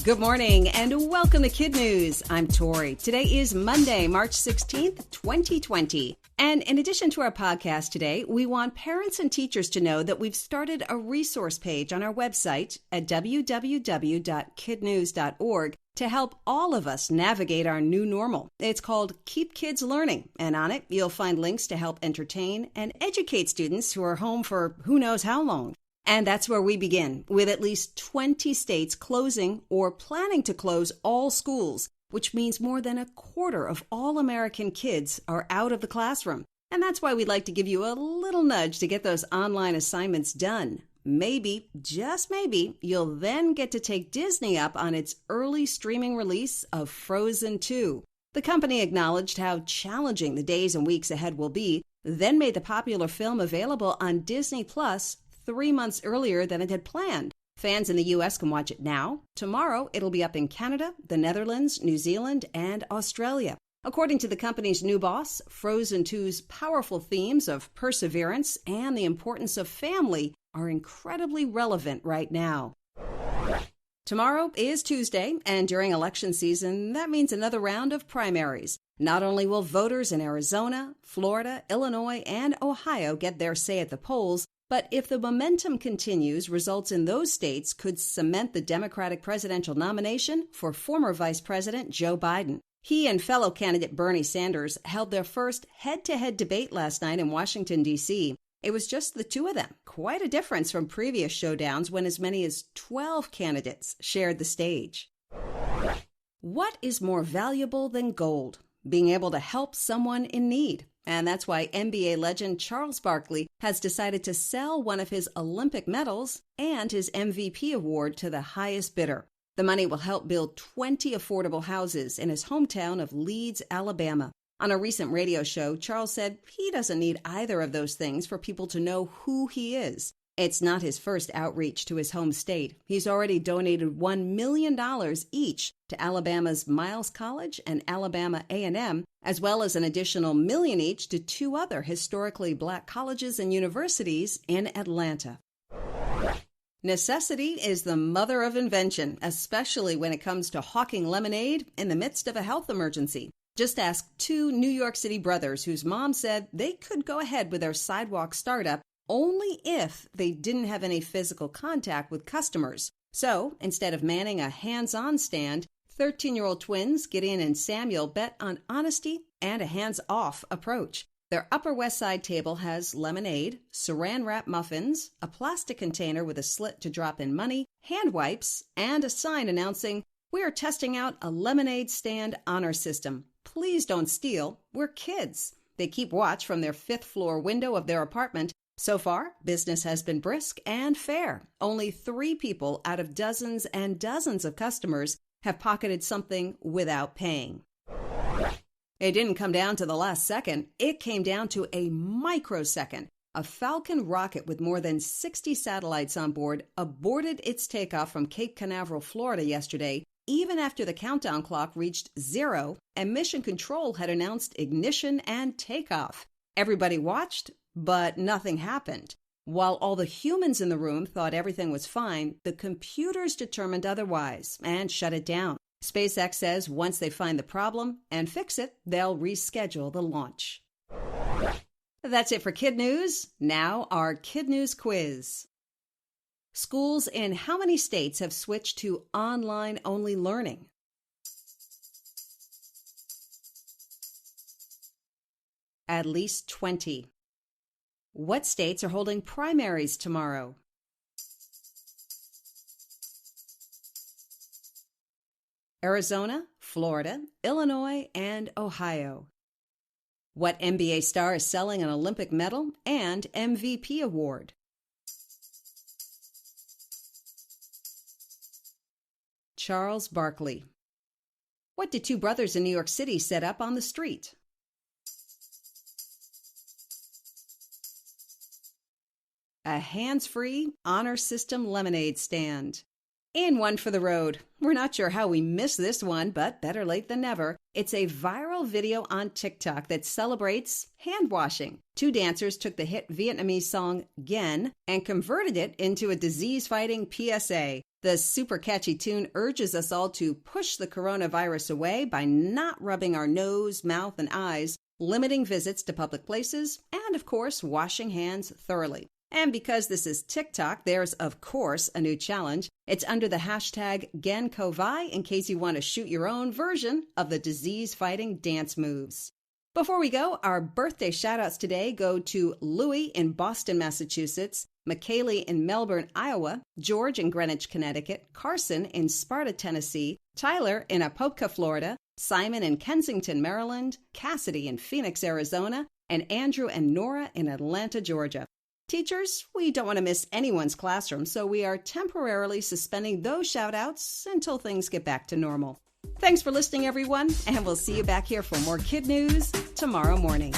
Good morning and welcome to KidNuz. I'm Tori. Today is Monday, March 16th, 2020. And in addition to our podcast today, we want parents and teachers to know that we've started a resource page on our website at www.kidnuz.org to help all of us navigate our new normal. It's called Keep Kids Learning, and on it, you'll find links to help entertain and educate students who are home for who knows how long. And that's where we begin, with at least 20 states closing or planning to close all schools, which means more than a quarter of all American kids are out of the classroom. And that's why we'd like to give you a little nudge to get those online assignments done. Maybe, just maybe, you'll then get to take Disney up on its early streaming release of Frozen 2. The company acknowledged how challenging the days and weeks ahead will be, then made the popular film available on Disney Plus 3 months earlier than it had planned. Fans in the U.S. can watch it now. Tomorrow, it'll be up in Canada, the Netherlands, New Zealand, and Australia. According to the company's new boss, Frozen 2's powerful themes of perseverance and the importance of family are incredibly relevant right now. Tomorrow is Tuesday, and during election season, that means another round of primaries. Not only will voters in Arizona, Florida, Illinois, and Ohio get their say at the polls, but if the momentum continues, results in those states could cement the Democratic presidential nomination for former Vice President Joe Biden. He and fellow candidate Bernie Sanders held their first head-to-head debate last night in Washington, D.C. It was just the two of them. Quite a difference from previous showdowns when as many as 12 candidates shared the stage. What is more valuable than gold? Being able to help someone in need. And that's why NBA legend Charles Barkley has decided to sell one of his Olympic medals and his MVP award to the highest bidder. The money will help build 20 affordable houses in his hometown of Leeds, Alabama. On a recent radio show, Charles said he doesn't need either of those things for people to know who he is. It's not his first outreach to his home state. He's already donated $1 million each to Alabama's Miles College and Alabama A&M, as well as an additional $1 million each to 2 other historically black colleges and universities in Atlanta. Necessity is the mother of invention, especially when it comes to hawking lemonade in the midst of a health emergency. Just ask 2 New York City brothers whose mom said they could go ahead with their sidewalk startup only if they didn't have any physical contact with customers. So, instead of manning a hands-on stand, 13-year-old twins Gideon and Samuel bet on honesty and a hands-off approach. Their Upper West Side table has lemonade, saran-wrap muffins, a plastic container with a slit to drop in money, hand wipes, and a sign announcing, "We are testing out a lemonade stand honor system. Please don't steal. We're kids." They keep watch from their 5th floor window of their apartment. So far, business has been brisk and fair. Only 3 people out of dozens and dozens of customers have pocketed something without paying. It didn't come down to the last second. It came down to a microsecond. A Falcon rocket with more than 60 satellites on board aborted its takeoff from Cape Canaveral, Florida yesterday, even after the countdown clock reached 0 and Mission Control had announced ignition and takeoff. Everybody watched, but nothing happened. While all the humans in the room thought everything was fine, the computers determined otherwise and shut it down. SpaceX says once they find the problem and fix it, they'll reschedule the launch. That's it for KidNuz. Now our KidNuz quiz. Schools in how many states have switched to online-only learning? At least 20. What states are holding primaries tomorrow? Arizona, Florida, Illinois, and Ohio. What NBA star is selling an Olympic medal and MVP award? Charles Barkley. What did 2 brothers in New York City set up on the street? A hands-free honor system lemonade stand. And one for the road. We're not sure how we missed this one, but better late than never. It's a viral video on TikTok that celebrates hand washing. 2 dancers took the hit Vietnamese song Gien and converted it into a disease-fighting PSA. The super catchy tune urges us all to push the coronavirus away by not rubbing our nose, mouth, and eyes, limiting visits to public places, and, of course, washing hands thoroughly. And because this is TikTok, there's, of course, a new challenge. It's under the hashtag GenCovi in case you want to shoot your own version of the disease-fighting dance moves. Before we go, our birthday shout-outs today go to Louie in Boston, Massachusetts, McKaylee in Melbourne, Iowa, George in Greenwich, Connecticut, Carson in Sparta, Tennessee, Tyler in Apopka, Florida, Simon in Kensington, Maryland, Cassidy in Phoenix, Arizona, and Andrew and Nora in Atlanta, Georgia. Teachers, we don't want to miss anyone's classroom, so we are temporarily suspending those shout-outs until things get back to normal. Thanks for listening, everyone, and we'll see you back here for more Kid News tomorrow morning.